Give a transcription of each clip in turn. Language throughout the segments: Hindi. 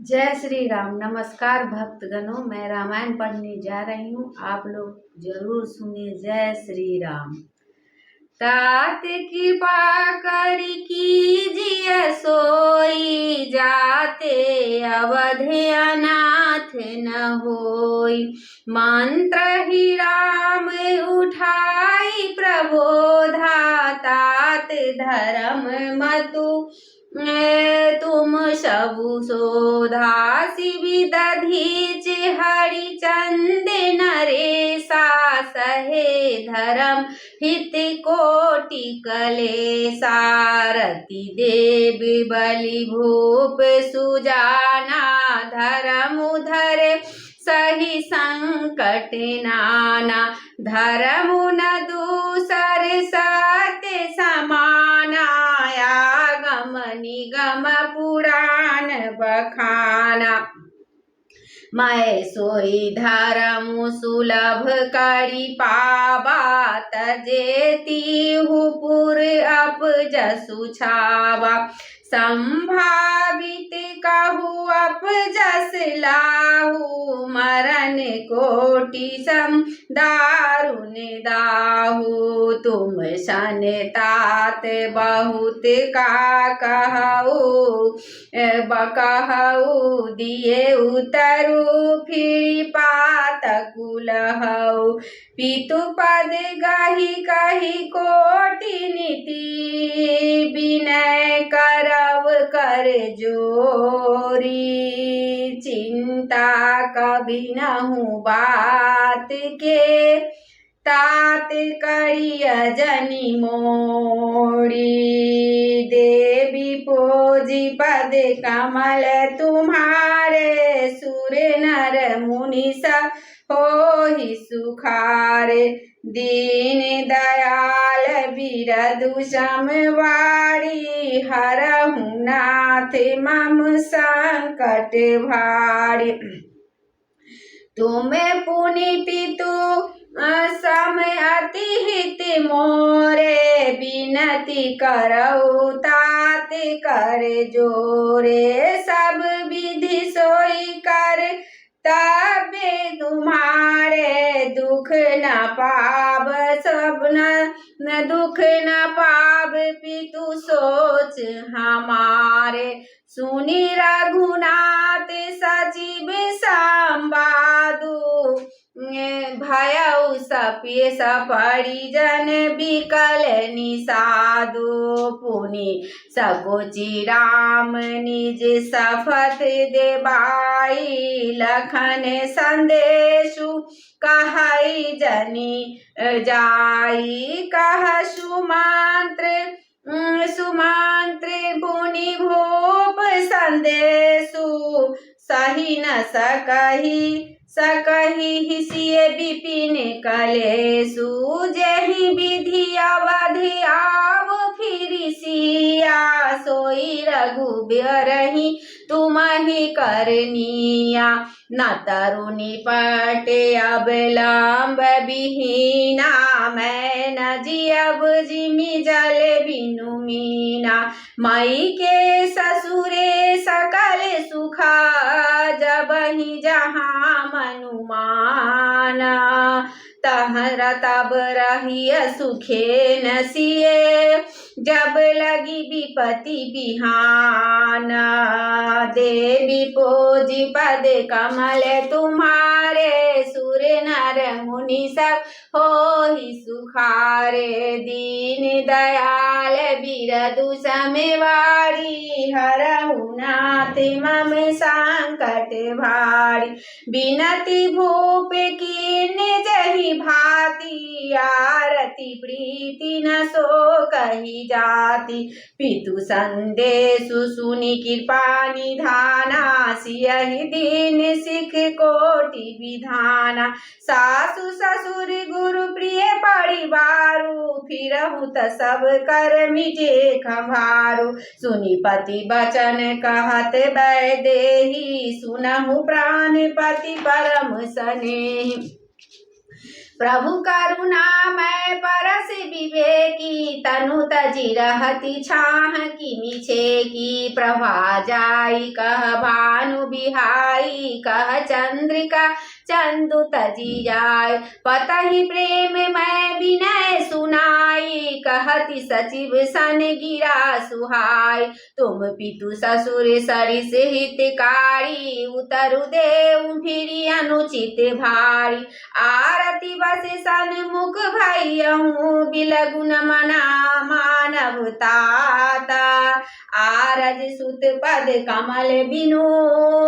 जय श्री राम। नमस्कार भक्तगणों, मैं रामायण पढ़ने जा रही हूँ। आप लोग जरूर सुनिए। जय श्री राम। तात कृपा कर कीजिए सोई, जाते अवध अनाथ न होई। मंत्र ही राम उठाई प्रबोधा, तात धर्म मतु तुम सबु शोधा। शिव दधीच हरिचंद नरेशा, सहे धर्म हित कोटि कलेसा। रति देव बलि भूप सुजाना, धर्म उधर सही संकट नाना। धर्म न दूसर सत्य समाना, आगम निगम पुराण बखाना। मैं सोई धर्म सुलभ करि पावा, तजेती हूँ पुर अपजसु छावा। संभावित कहूँ अपजस लाहू, मरण कोटि सम दारुण दाहू। तुम सन तात बहुत का कहू, कहू दिए उतरू फिर पात कुलहऊ। पितु पद गही कही कोटि नीति, विनय करव कर जोरी। चिंता कभी नहु बात के, तात करिय जनि मोरी। देवी पोजी पद कमल तुम्हारे, सुर नर मुनि सब होहि सुखारे। दीन दयाल बिरदु समवारी, हरहु नाथ मम संकट भारी। तुम पुनि पितु सम अति हित मोरे, विनती करऊ तात कर जोरे। सब विधि सोई कर तबे तुम्हारे, दुख न पाव सब न दुख न पाव पितु सोच हमारे। सुनि रघुनाथ सजीव संवादु, भयउ सपिय परिजन बिकल निषादु। पुनि सकोचि राम निज शपथ देबाई, लखन संदेशु कहई जनि जाई। कह सुमंत्र पुनि भूप संदेशु, सही न सकही हिसिए विपिन कलेसु। जेहि विधि अवध आव फिर सिया, सोई रघुबरहि तुम्हि करनिया। न तरुणी पटे अबलंब विहीना, मैं न जियब जिमि जल बिनु मीना। मई के ससुरे सकल सुखा, जबहि जहाँ मनुमाना। तहरा तब रहिय सुखे न सिए, जब लगी विपति बिहाना। देवी पोजी पद कमल तुम्हारे, सुर नर मुनि सब होहि सुखारे। दीन दयाल बिरदु समवारी, हरहु नाथ मम संकट भारी। बिनती भूप कीन जहि भांति, आरती प्रीति न सो कही जाति। पितु संदेशु सुनि कृपा निधाना, सियहि दीन सिख कोटि विधाना। सासु ससुर गुरु प्रिय परिवारु, फिरहु त सब कर मिटे खंभारु। सुनि पति बचन कहत वैदेही, सुनहु प्राणपति परम स्नेही। प्रभु करुणा मैं परस विवेकी, तनु तजी रहती छाह की नीचे की। प्रभा जाई कह भानु बिहाई, कह चंद्रिका चंदु तजी जाय। पतहि प्रेम मैं विनय सुनाई, कहती सचिव सन गिरा सुहाय। तुम पितु ससुर सरिस हितकारी, उतरु देउ फिरी अनुचित भारी। आरती बस सन्मुख भैयहूँ, बिलगुन मना मानवताता। आरज सुत पद कमल बिनु,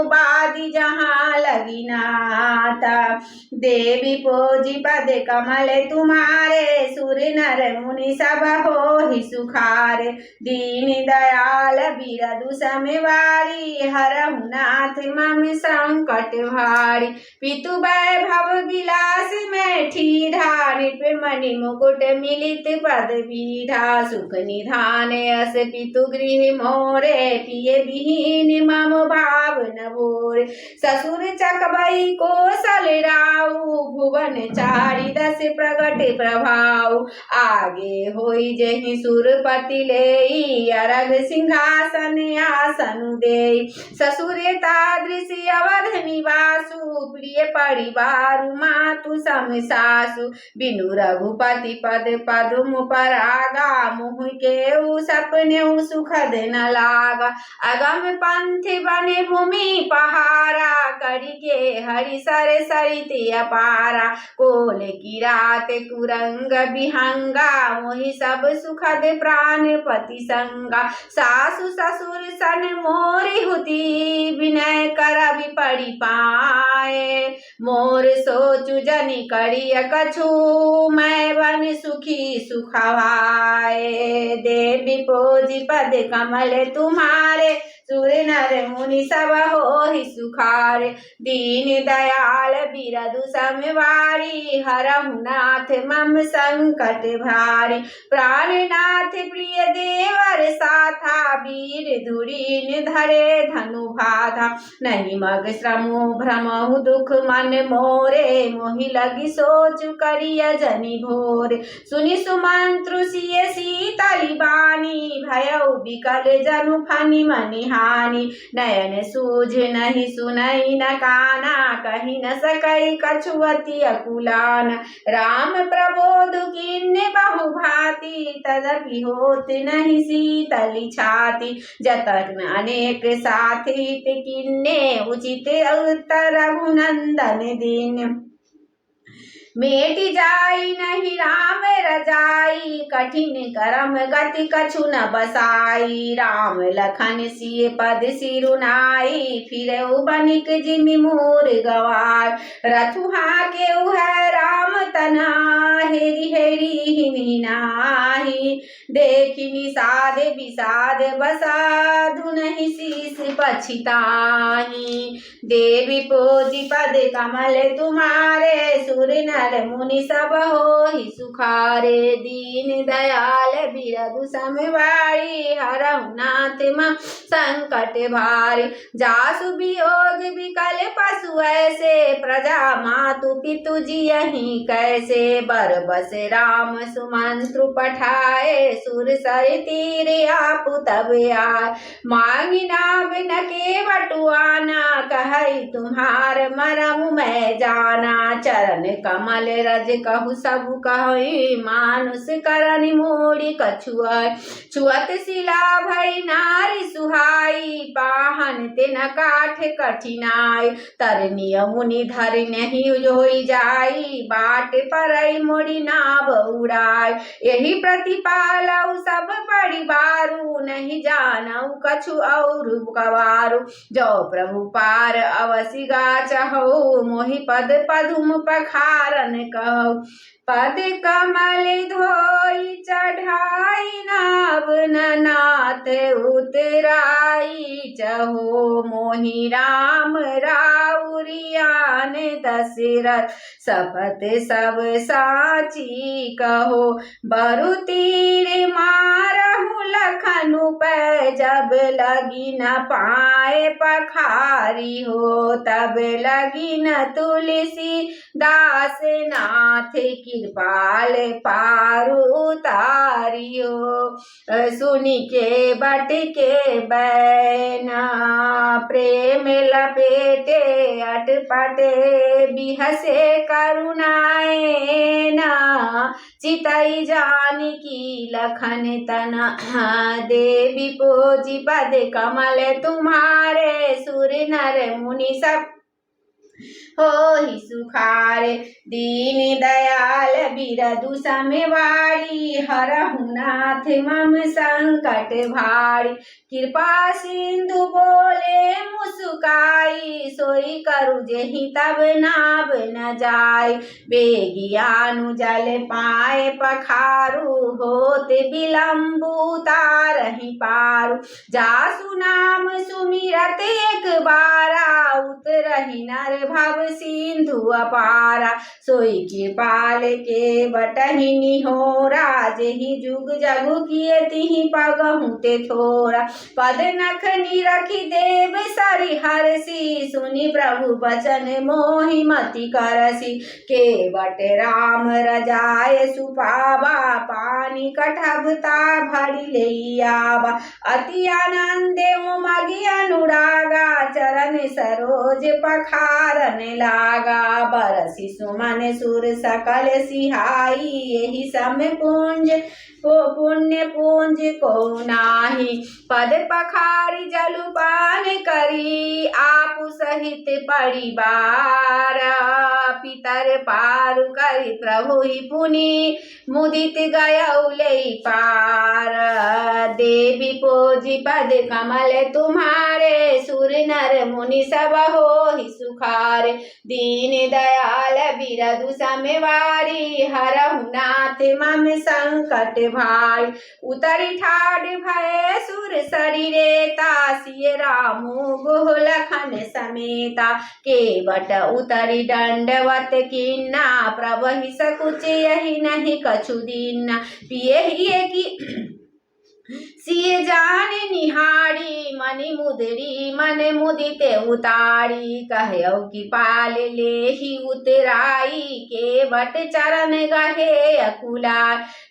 बादी जहाँ लगी नाता। देवी पोजी पद कमल तुम्हारे, सुर नर मुनि सब हो ही सुखारे। दीन दयाल बिरदु समवारी, हरहु नाथ मम संकट भारी। पितु वैभव विलास में ठीढ़ा, नृपमणि मुकुट मिलित पद पीढ़ा। सुख निधान अस पितु गृह मोरे, पिय विहीन मम भाव न भोरे। ससुर चकबई कौशल राउ, भुवन चारि दस प्रगट प्रभाव। आगे होई जहि सुरपति लेई, अरग सिंहासन आसनु देई। ससुर तादृश अवध निवासु, प्रिय परिवार मातु सम सासु। बिनु रघुपति पद पदुम परागा, मुँह केउ सपनेउ सुखद न लागा। अगम पंथ बने भूमि पहारा, करिके हरि सर सरित अपारा। कोल की रात कुरंग बिहंगा, मोहि सब सुखद प्राणपति संगा। सासु ससुर सन मोरि हुति, विनय कर विपरि पाए। मोर सोचु जनि करिय कछु, मैं बन सुखी सुखवाए। देवी पोजी पद कमल तुम्हारे, सुर नर मुनि सब हो ही सुखारे। दीन दयाल बिरदु समवारी, हरहु नाथ मम संकट भारी। प्राणनाथ प्रिय देवर साथा, वीर धुरीन धरे धनु भाधा। नहीं मग श्रमो भ्रमहु दुख मन मोरे, मोहि लगी सोच करिय जनि भोरे। सुनि सुमंत्रु सिय शीतली बानी, भयउ बिकल जनु फनि मनि हानि। नयन सूझ नहीं सुनई न काना, कहि न सकई कछु अति अकुलाना। राम प्रबोध किन्ने बहु भांति, तदपि होत नहीं शीतली छाती। जतन अनेक साथ हित किन्ने, उचित उत्तर रघुनंदन दीन। मेटि जाई नहीं राम रजाई, कठिन करम गति कछु न बसाई। राम लखन सिय पद सिरुनाई, फिरऊ बनिक जिमि मोर गवार। रथु हाकेउ है राम तना, हेरि हेरि हिनि नाही। देखि निषाद विषाद बसाधु, नहीं शीस पछिताहि। देवी पोजी पद कमल तुम्हारे, सुर नर मुनि सब हो ही सुखारे। दीन दयाल बिरदु समवारी, हरहु नाथ मम संकट भारी। जासु वियोग विकल पशु ऐसे, प्रजा मातु पितु जियहि कैसे। बरबस राम सुमंत्रु पठाए, सुर सर तीर आपु तब आए। मांगी नाव न के बटुआना, कहई तुम्हार मरम मैं जाना। चरण कमल रज कहु सब कहई, मानुष करनि मोड़ी कछुआई। छुअत शिला भई नारी सुहाई, पाहन तिन काठ कठिनाई। तरनीय मुनि धर नहीं होई जाई, बाट परई मोड़ी नाव उड़ाई। यही प्रतिपालऊ सब परिवारु, नहीं जानऊ कछु और गवारु। जो प्रभु पार अवसि गाचहु, मोहि पद पदुम पखारन कहु। पद कमल धोई चढ़ाई नाव नाथ उतराई चहो मोहि राम राउरियान दशरथ सपत सब साची कहो बरु तीर मारहु लखनु पे जब लगी न पाए पखारी हो तब लगी न तुलसी दास नाथ कृपाल पारु उतारियो सुनि के बट के बैना प्रेम लपेटे अटपटे बिहसे करुणाए ना चितई जानकी लखन तना देवी पोजी पद कमल तुम्हारे सुर नर मुनि सब होहि सुखारे दीन दयाल बिरदु समवारी हरहु नाथ मम संकट भारी कृपा सिंधु बोले मुस्काई सोई करु जेहि तब नाव न जाय बेगियानु जल पाए पखारु होत विलंबु तारहि पारु जासु नाम सुमिरत एक बारा उतरहि नर भव सिंधु अपारा सोई कृपाल के बटहि निहोरा जेहि जुग जगु किए तिहि पगहु ते थोरा पद नख निरखि देव सरि हरसि सुनि प्रभु बचन मोहि मति करसि केवट राम रजाय सुपावा पानी कठबता भरि लैयावा अति आनंदे उमगि अनुरागा चरण सरोज पखारन लागा बरसि सुमन सुर सकल सिहाई यही समय पुंज पुण्य पुंज को नाही पद पखारी जलुपान करी आपु सहित परिवार पितर पारु करी प्रभु ही पुनि मुदित गयौले पार देवी पोजी पद कमल तुम्हारे सुर नर मुनि सब होहि सुखारे दीन दयाल बिरदु समवारी हरहु नाथ मम संकट भाई उतरि ठाढ़ भय सुर शरीरे तासिय रामु गुह लखन समेता केवट उतरि दंडवत किन्ना प्रभहि सकुच यही नहीं कछु दीन्ना पिए ही की सिय जान निहारी मनि मुदरी मन मुदिते उतारी कहौ कि पाल लेहि उतराई के बट चरण गहे अकुला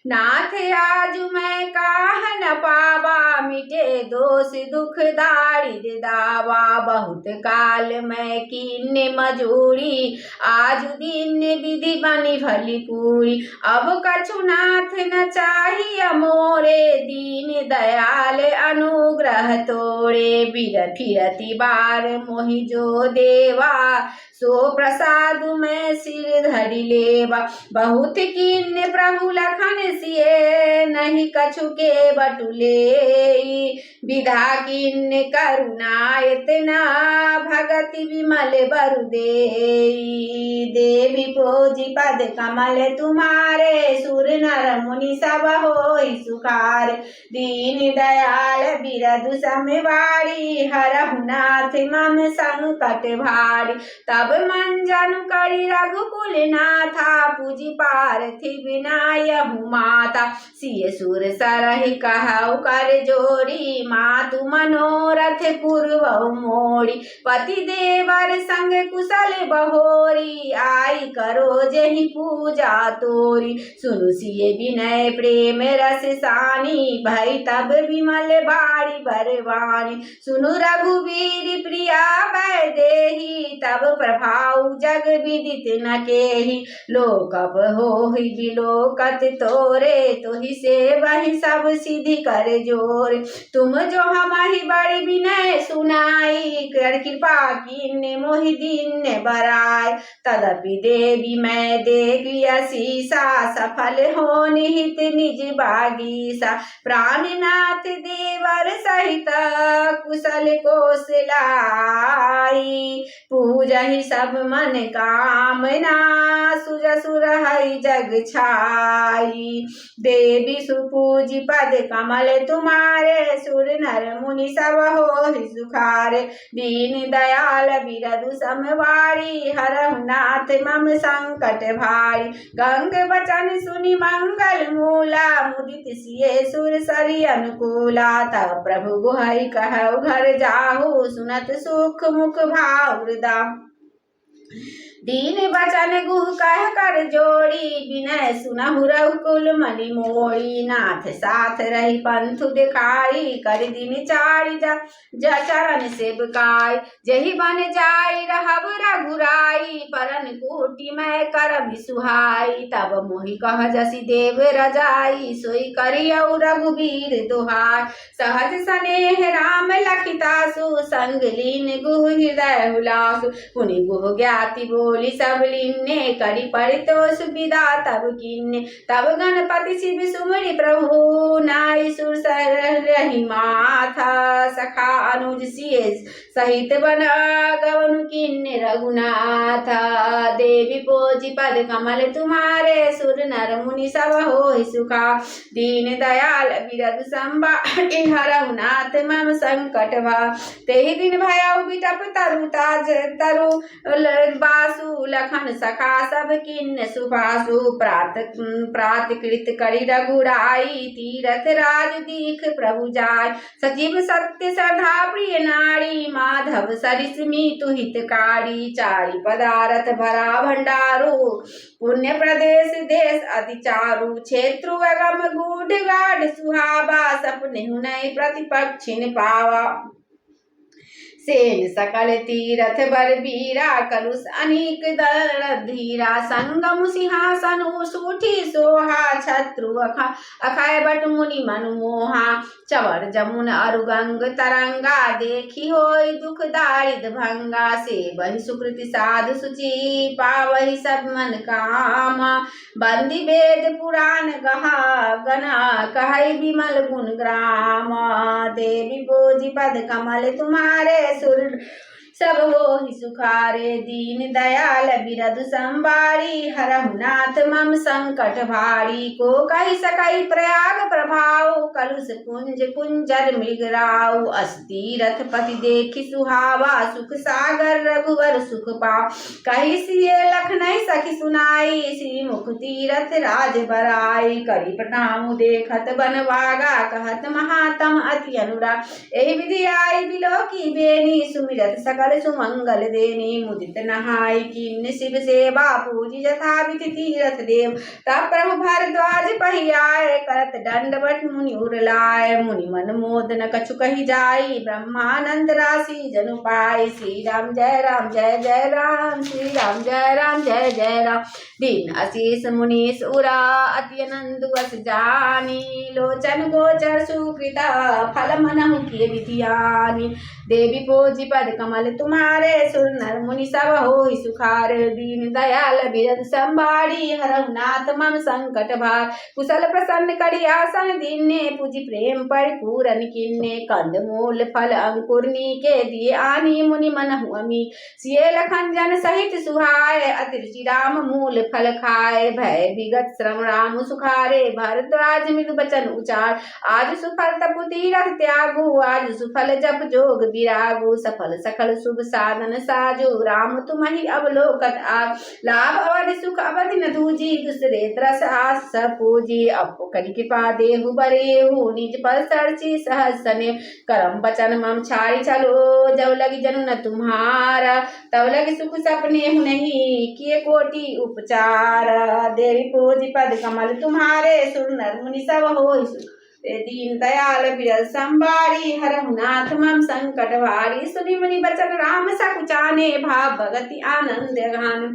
नाथ आज मैं काह न पावा मिटे दोष दुख दारिद दावा बहुत काल मैं कीन्ने मजूरी आज दिन विधि बनी भली पूरी अब कछु नाथ न चाहिए मोरे दीन दयाल अनुग्रह तोरे बिर फिरति बार मोहि जो देवा सो प्रसाद में सिर धरि लेवा बहुत किन्ने प्रभु लखन सिए नहीं कछु के बटुले विधा किन्ने करुणा इतना भगति विमल बरु देवी पोजी पद कमल तुम्हारे सुर नर मुनि सब होई सुखार दीन दयाल बिरदु समवारी हरहु नाथ मम संकट भारी तब मन जनु करी रघुकुल नाथा पूजी पार्थिव नायहु माता सिय सुर सरहि कहु कर जोरी मातु मनोरथ पूर्व मोड़ी पति देवर संग कुशल बहोरी आई करो जेहि पूजा तोरी सुनु सिय विनय प्रेम रस सानी भई तब विमल बाड़ी बरवानी सुनु रघुवीर प्रिया वैदेही तब प्रभाव जग विदित न केहि लोकप होहि बिलोकत तोरे तोहि से वही सब सिद्धि कर जोर तुम जो हमारी बड़ी विनय सुनाई कर कृपा कीन्ने मोहि दीन बराय तदपि देवी मैं देगी असीसा सफल हो निहित निज बागीसा प्राणनाथ देवर सहित कुशल कोसलाय पाई। पूजहि सब मन कामना सुर सुर हरि जग छाई। देवी सुपूजी पद कमल तुम्हारे सुर नर मुनि सब होहि सुखारे। दीन दयाल बिरधु समवारी हरहु नाथ मम संकट भारी। गंग बचन सुनि मंगल मूला मुदित सिए सुर सरि अनुकूला। तब प्रभु गुहै कहु घर जाहु सुनत सुख मुख भाव वृदा। दीन बचन गुह कह कर जोड़ी विनय सुनहु रघुकुल मनि मोड़ी। नाथ साथ रही पंथु दिखाई कर दिन चारि चरण सेवकाई। जहि बन जाई रहब रघुराई परन कोटि मैं करबि सुहाई। तब मोहि कह जसि देव रजाई सोई करियौ रघुबीर दुहाई। सहज सनेह राम लखितासु संग लीन गुह हृदय हुलासु। पुनि गुह ज्ञाति बोली सब लीने करि परितोष विदा तब कीन्ने। तब गणपति शिव सुमरि प्रभु नाई सुर रही माथा। सखा अनुज सिए सहित बना गवन किन्ने रघुनाथ। देवी पोजी पद कमल तुम्हारे सुर नर मुनि सब होहि सुखा। दीन दयाल बिरधु संबारि हरहु नाथ मम संकट भार। तेहि दिन भयउ बिटप तरु ताज तरु बासु लखन सखा सब किन्न सुभासु। प्रात कृत करि रघुराई तीरथ राज दीख प्रभु जाय। सजीव सत्य श्रद्धा प्रिय नारी माधव सरिस मीतु हितकारी। चारि पदारथ भरा भंडारो पुण्य प्रदेश देश अति चारु। क्षेत्रु अगम गूढ़ गाढ़ सुहावा सपने हुनई प्रतिपक्षिन पावा। सेन सकल तीरथ बर बीरा कलुष अनीक दल धीरा। संगम सिंहासन सूठी सोहा छत्रु अखय बट मुनि मनु मोहा। चवर जमुन अरु गंग तरंगा देखी होय दुख दारिद भंगा। से बहि सुकृति साधु सुचि पावहि सब मन कामा। बंदी वेद पुराण गहा गना कहै विमल गुण ग्राम। देवी बोझि पद कमल तुम्हारे सुर सब होहि सुखारे। दीन दयाल बिरधु संबारी हरहु नाथ मम संकट भारी। को कहि सकई प्रयाग प्रभाव कलुष कुंज कुंजर मृगराव। अस्तीरथ पति देखि सुहावा सुख सागर रघुवर सुख पाव। कहि सिए लखनई सखी सुनाई श्री मुख तीरथ राज बराई। करि प्रणाम देखत बनवागा कहत महातम अति अनुराग। एहि विधि आई बिलोकी बेनी सुमिरत सकल सुमंगल देनी। मुदित नहाई किन्न शिव सेवा पूजी यथा विधि तीरथ देव। तब प्रभु भारद्वाज पहियाए करत दंडवत मुनि उरलाए। मुनि मन मोद न कछु कहि जाई ब्रह्मानंद राशि जनु पाई। श्री राम जय राम जय जय राम श्री राम जय राम जय जय राम। दीन अशीष मुनीश उरा अति आनंद अस जानी। लोचन गोचर सुकृता फल मनहु किए विधियानी। देवी पोजी पद कमल तुम्हारे सुर नर मुनि सब होहि सुखार। दीन दयाल बिरधु संबारी हरहु नाथ मम संकट भार। कुशल प्रसन्न करि आसन दीन्ने पूजी प्रेम परिपूरन किन्ने। कंद मूल फल अंकुर नीके दिए आनी मुनि मनहु अमी। सिए लखन जन सहित सुहाए अतिरुचि राम मूल फल खाए। भय विगत श्रम राम सुखारे भरद्वाज मृदु बचन उचार। आज सुफल तपु तीरथ त्यागु आज सुफल जप जोग विरागु। सफल सकल शुभ साधन साजु राम तुम्हि अवलोकत आप। लाभ अवधि सुख अवधि न दूजी दूसरे तरस आस पूजी। अपो करि कृपा देहु बरेहु निज पद सर्ची सहज सने। करम बचन मम छाड़ी चलो जब लगी जनु न तुम्हारा। तब लगी सुख सपने नहीं किए कोटि उपचार। देवी पूजी पद कमल तुम्हारे सुर नर मुनि सब होहि सुख। दीन दयाल बिरधु संबारी हरहु नाथ मम संकट भारी। सुनि मुनि बचन राम सकुचाने भाव भगति आनंद गान।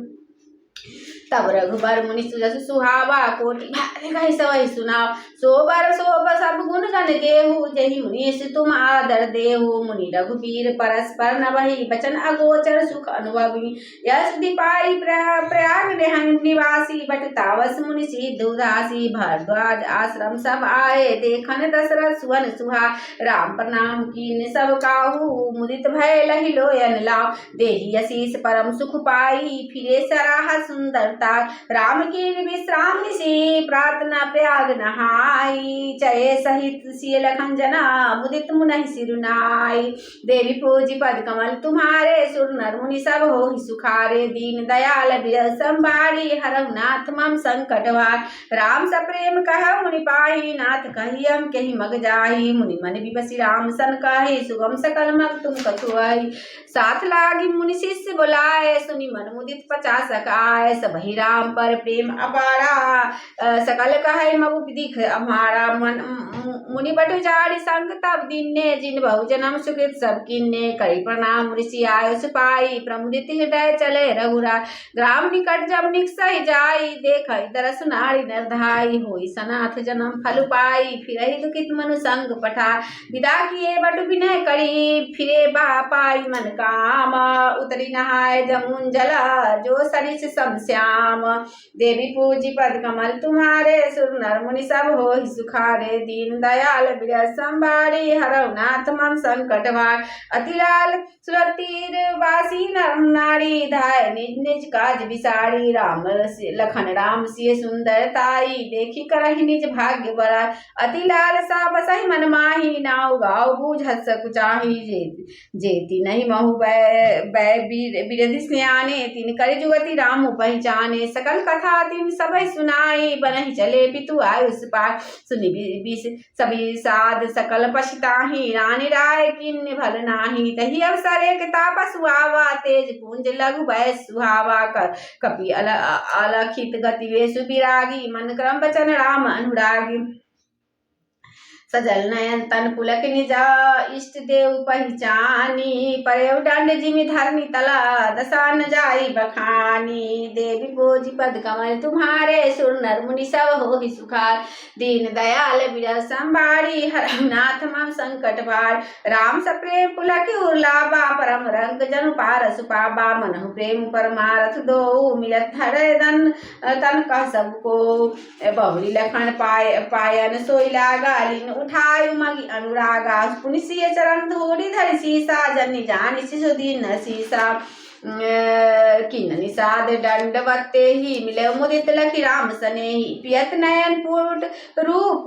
तब रघुबर मुनि सुजस सुहावा कोटि कहि सवै सुनाव। सोबर सब गुण गण गेहू जहि मुनीस तुम आदर देहु। मुनि रघुबीर परस्पर नभहि बचन अगोचर सुख अनुभवी। यश दीपाई प्रयाग निवासी बट तावस मुनि सिद्ध उदासी। भरद्वाज आश्रम सब आए देखन दशरथ सुवन सुहा। राम प्रणाम कीन सब काहू मुदित भय लहि लोयन लाव। देहि आशीष परम सुख पाई फिरे सराह सुंदरता। राम की विश्राम निशि प्रार्थना प्रयाग नहाई। चये सहित सिय लखन जना मुदित मुनहि सिरुनाई। देवी पूजी पद कमल तुम्हारे सुर नर मुनि सब होहि सुखारे। दीन दयाल बिरह संभारी हरहु नाथ मम संकट भार। राम सप्रेम कह मुनि पाहि नाथ कहियम केहि मग जाहि। मुनि मन बिबसी राम सन कहि सुगम सकल मग तुम कछुआई। साथ लागी मुनि शिष्य बुलाए सुनि मन मुदित 50 आए। सबहि राम पर प्रेम अपारा सकल कहे मगु दिख हमारा। मन मुनि बटु जारी संग तब दीने जिन बहु जन्म सुकृत सब किन्ने। करी प्रणाम ऋषि आयुष पाई प्रमुदित हृदय चले रघुरा। ग्राम निकट जब निकसहि जाई देखहि दरस नारी निर्धाई। होई सनाथ जन्म फल पाई फिरहि दुखित मनु संग पठा। विदा किए बटु विनय करी फिरे बा पाई मन काम। उतरी नहाय जमुन जला जो सरिस सब श्याम। देवी पूजी पद कमल तुम्हारे सुर नर मुनि सब होहि सुखारे। दीन दयाल बिरह संभारी हरहु नाथ मम संकट भार। अति लाल सुरतीर वासी नर नारी धाय निज निज काज विसारी। राम लखन राम सिय सुंदरताई देखी करहि निज भाग्य बड़ा। अति लाल सा बसहि मन माही नाउ गाओ बूझत सकुचाही। जेति नहीं महु बिरधि स्याने तिन करे जुगति राम पहचाने। सकल कथा तिन सबहि सुनाई बनहि चले पितु आयुष पार। सुनि सभी साध सकल पछताही रानी राय किन्ने भल नाही। तहि अवसर एक तापस आवा तेज पुंज लघु भय सुहावा। कपि अलखित गति वेशु विरागी मन क्रम बचन राम अनुरागी। सजल नयन तन पुलक निजा इष्ट देव पहचानी। परयउ दंड जिमि धरनी तला दसान जाई बखानी। देवी पूजी पद कमल तुम्हारे सुर नर मुनि सब होहि सुखार। दीन दयाल बिरह संभारी हरहु नाथ मम संकट भार। राम सप्रेम पुलक उर्लाबा परम रंग जनु पारस पाबा। मनहु प्रेम परमारथ दो मिलत हृदय तन कह सबको। बहुरी लखन पायन सोई लागा लीन उठायु मगि अनुरागा। पुनि सिय चरण धूलि धरि सीसा जनि जानि शिशु दीन सीसा। किन निषाद दंडवते ही मिले मुदित लखि राम सनेही। पियत नयन पुट रूप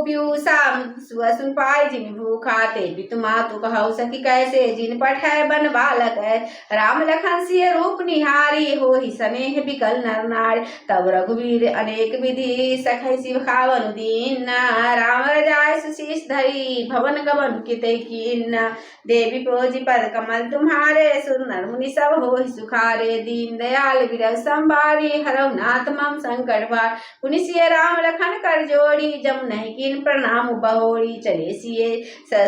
पीयूषा सुअसुन पाई जिन भूखा। ते पितु मातु कहु सखी कैसे जिन पठै बन बालक है। राम लखन सिय रूप निहारी होहि स्नेह बिकल नर नारी। तब रघुवीर अनेक विधि सखै शिव खावन दीन। राम रजाय सुशीष धरी भवन गमन कितै कीन। देवी पूजी पद कमल तुम्हारे सुर नर मुनि सब होहि सुखारे। दीन दयाल बिरह संभारी हरहु नाथ मम संकट भार। पुनि सिय राम लखन कर जोड़ी जम नहीं कीन प्रणाम बहोरी। चले सिय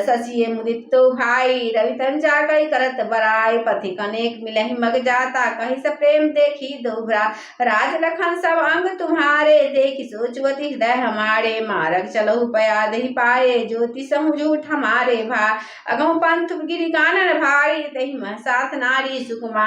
ससिय मुदित तो भाई रवि तन जागई करत बराई। पथिक अनेक मिलहि मग जाता कहि स प्रेम देखी दोभरा। राज लखन सब अंग तुम्हारे देखी सोचवती हृदय हमारे। मारग चलहु पया दहि पाए ज्योति सहु झूठ हमारे भार। अगम पंथ गिरि कानन भारी तहि मह साथ नारी सुकुमारी।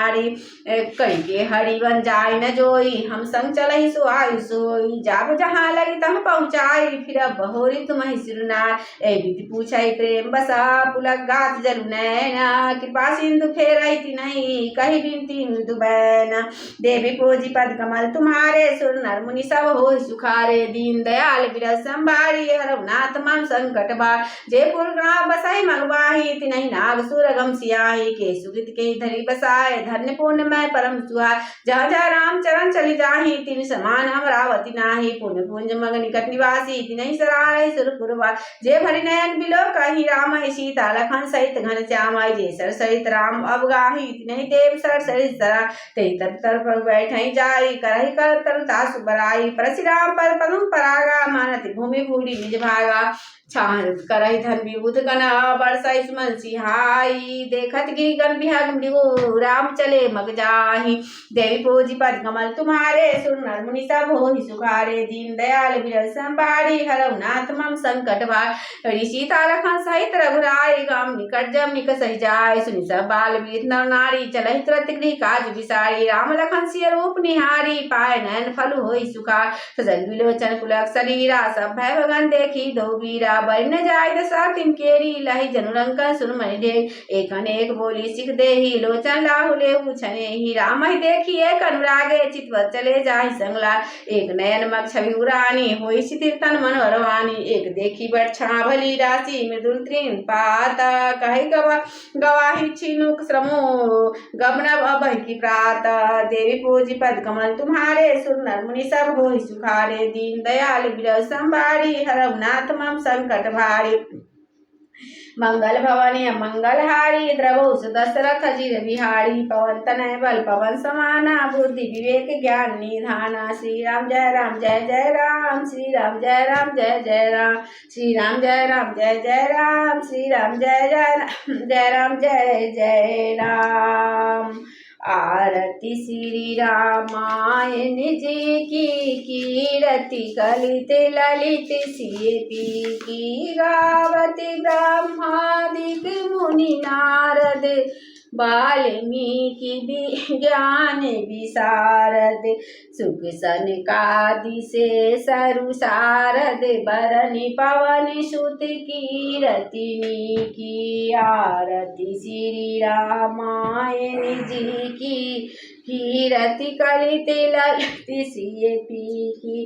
कई के हरिवन जाय न जोई हम संग चलहि सो आयु सोई। जाब जहाँ लगी तह पहुँचाई फिर बहोरी तुम्हि सिरुनार। ए विधि पूछै प्रेम बसा पुलक गात जरु नैना। कृपा सिंधु फेरहि तिन्हि कहि बिनती मृदु बैना। देवी पूजी पद कमल तुम्हारे सुर नर मुनि सब होहि सुखारे। दीन दयाल बिरह संभारी हरहु नाथ मम संकट भार। जे पुरगाँव बसहि मगवाही तिन्हि नाग सुरगम सियाही। के सुकृत के धरि बसाए धन्य पुण्य मैं परम सुहार। जहाँ जहाँ राम चरण चली जाही तिन समान अमरावती नाही। पुण्य पुंज मग निकट निवासी तिन्हि सरारहि सुरपुरवार। जे भरि नयन बिलो कहि राम सीता लखन सहित घन श्यामाई। जे सर सहित राम अवगाही तिन्हि देव सर सरित सरा। तेहि तर पर बैठहि जाई करहि कर तरु सुबराई। परशुराम पद पदम परागा मानति भूमि भूरि निज भागा। छान करहि धन विबुध गण बरसै सुमन सिहाई। देखत गिरि गण बिहग मृगु राम राम चले मग जाहि। देवी पूजी पद कमल तुम्हारे, सुर नर मुनि सब होहि सुखारे। दीन दयाल विरल संभारी, हरऊ नाथ मम संकट भारी। सीता लखन सहित रघुराई, राम निकट जब निक सहि जाय। सुनि सब बाल वीर नर नारी, चलहि तुरत गृह काज विसारी। राम लखन सिय रूप निहारी, पाय नयन फल होई सुखार। सजल विलोचन पुलक शरीरा, सब भय भगन देखी दो वीरा। बरि न जाय दशा तिनकेरी, लहि जनुलंकन सुन मनि ढेर। एक अनेक बोली सिख देहि, लोचन लाहु लेहु छनेहि। राम ही देखी एक अनुरागे, चितवत चले जाहि संग लागे। एक नयन मग छवि उरानी, होई शिथिल तन मन बलवानी। एक देखी बड़ क्षमा भली राशि, मृदुल तृण पाता। कहि गवाही छिनुक श्रमो, गबनब अबहि की प्राता। देवी पूजी पद कमल तुम्हारे, सुर नर मुनि सब होहि सुखारे। दीन दयाल विरल संभारी, हरऊ नाथ मम संकट भारी। मंगल भवन मंगल हारी, द्रवहु दशरथ अजीर बिहारी। पवन तनय बल पवन समाना, बुद्धि विवेक ज्ञान निधाना। श्री राम जय जय राम, श्री राम जय जय राम, श्री राम जय जय राम, श्री राम जय राम जय राम। आरती श्री रामायण जी की, कीरति कलित ललित सिय पी की। गावति ब्रह्मादिक मुनि नारद, वाल्मीकि ज्ञान विशारद। सुख सनकादि शेषरु सारद, बरनि पवन सुत कीरति की। आरती श्री रामायण जी की, कीरति कलित ललित सिय पी की।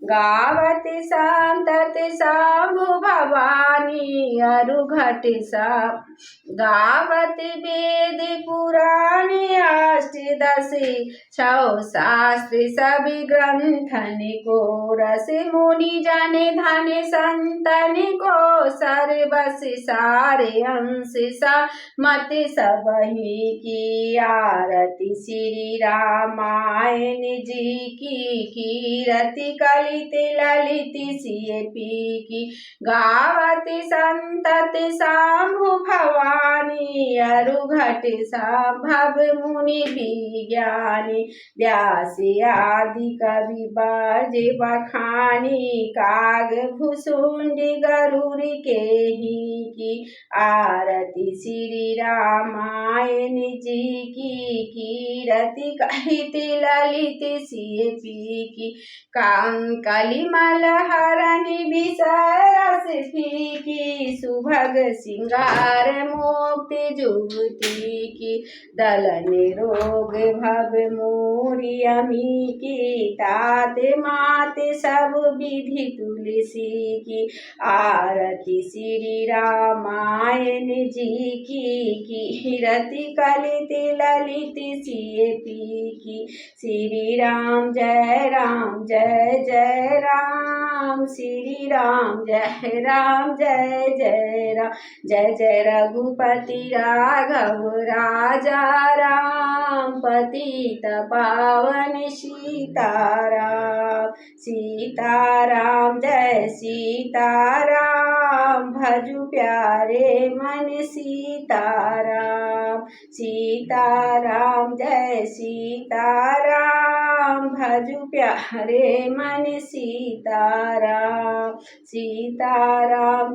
गावति संतति शंभु भवानी, अरु घट सब गावति वेद पुराण अष्टदशी। छौ शास्त्र सभी ग्रंथन को रस, मुनि जन धन संतन को सर्वस सारे अंश मत सबहि की। आरती श्री रामायण जी की, कीरति कलित ललित सिय पी की। गावति संतति शंभु भवानी, अरु घट संभव मुनि विज्ञानी। व्यास आदि कवि बरजे बखानी, काग भुसुंड गरुड़ केहि की। आरती श्री रामायण जी की, कीरति कलित ललित सिय पी की। कलिमल हरण विषरस फीकी, सुभग सिंगार मुक्ति जुगति की। दलन रोग भव मोरि अमी की, तात मात सब विधि तुलसी की। आरती श्री रामायण जी की, कीरति कलित ललित सिय पी की। श्री राम जय जय राम, श्री राम जय जय राम। जय जय रघुपति राघव राजा राम, पतित पावन सीताराम। सीताराम जय सीताराम, भजु प्यारे मन सीताराम। सीताराम जय सीताराम, भजु प्यारे मन सीताराम। सीताराम